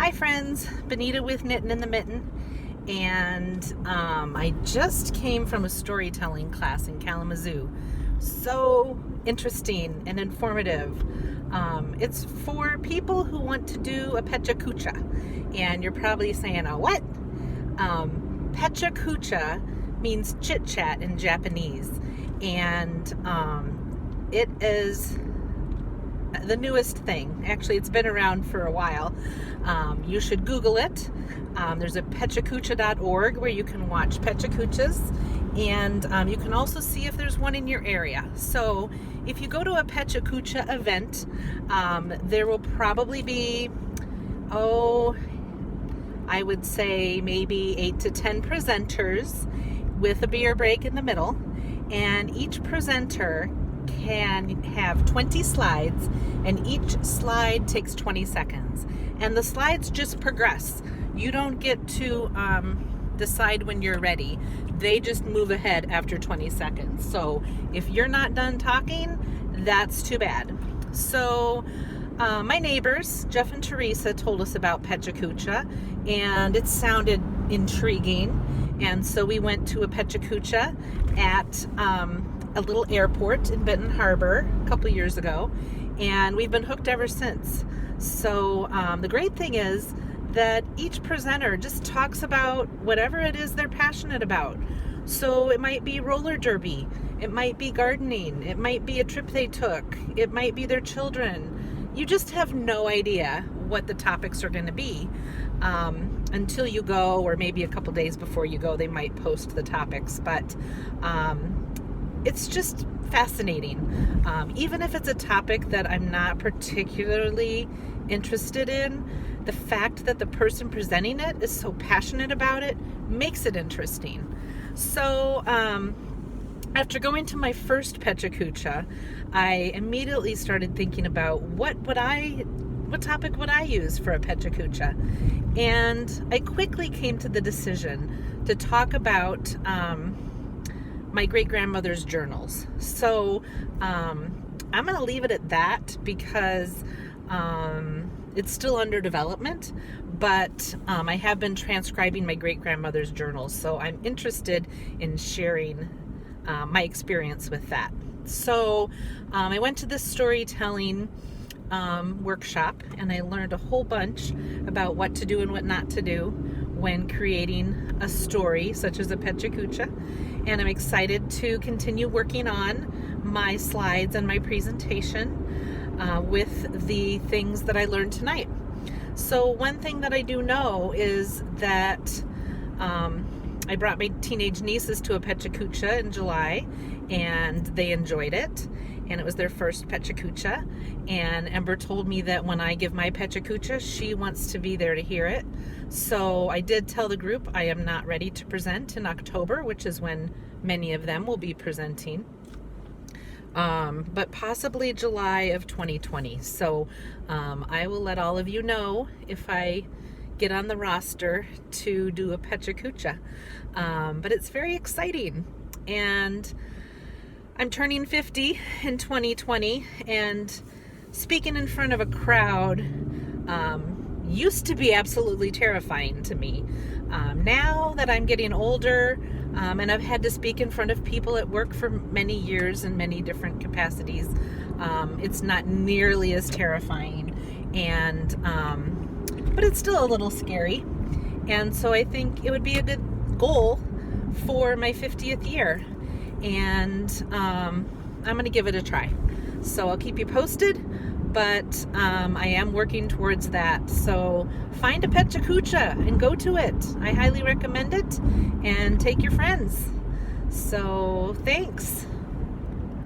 Hi friends, Benita with Knittin' in the Mitten, and I just came from a storytelling class in Kalamazoo. So interesting and informative. It's for people who want to do a Pecha Kucha, and you're probably saying, "Oh, what?" Pecha Kucha means chit chat in Japanese, and it is the newest thing. Actually, it's been around for a while. You should Google it. There's a pechakucha.org where you can watch Pecha Kuchas, and you can also see if there's one in your area. So if you go to a Pecha Kucha event, there will probably be, I would say maybe 8 to 10 presenters with a beer break in the middle, and each presenter can have 20 slides, and each slide takes 20 seconds, and the slides just progress. You don't get to decide when you're ready. They just move ahead after 20 seconds. So if you're not done talking, that's too bad. So my neighbors, Jeff and Teresa, told us about Pecha Kucha, and it sounded intriguing, and so we went to a Pecha Kucha at a little airport in Benton Harbor a couple years ago, and we've been hooked ever since. So the great thing is that each presenter just talks about whatever it is they're passionate about. So it might be roller derby, it might be gardening, it might be a trip they took, it might be their children. You just have no idea what the topics are going to be until you go, or maybe a couple days before you go they might post the topics. But it's just fascinating. Even if it's a topic that I'm not particularly interested in, the fact that the person presenting it is so passionate about it makes it interesting. So after going to my first Pecha Kucha, I immediately started thinking about what topic would I use for a Pecha Kucha, and I quickly came to the decision to talk about my great-grandmother's journals. So I'm going to leave it at that because it's still under development, but I have been transcribing my great-grandmother's journals, so I'm interested in sharing my experience with that. So I went to this storytelling workshop, and I learned a whole bunch about what to do and what not to do when creating a story such as a Pecha Kucha, and I'm excited to continue working on my slides and my presentation with the things that I learned tonight. So one thing that I do know is that I brought my teenage nieces to a Pecha Kucha in July, and they enjoyed it, and it was their first Pecha Kucha. And Ember told me that when I give my Pecha Kucha, she wants to be there to hear it. So I did tell the group I am not ready to present in October, which is when many of them will be presenting, but possibly July of 2020. So I will let all of you know if I get on the roster to do a Pecha Kucha. But it's very exciting, and I'm turning 50 in 2020, and speaking in front of a crowd used to be absolutely terrifying to me. Now that I'm getting older, and I've had to speak in front of people at work for many years in many different capacities, it's not nearly as terrifying, and but it's still a little scary. And so I think it would be a good goal for my 50th year, and I'm going to give it a try. So I'll keep you posted, but I am working towards that. So find a Pecha Kucha and go to it. I highly recommend it, and take your friends. So thanks.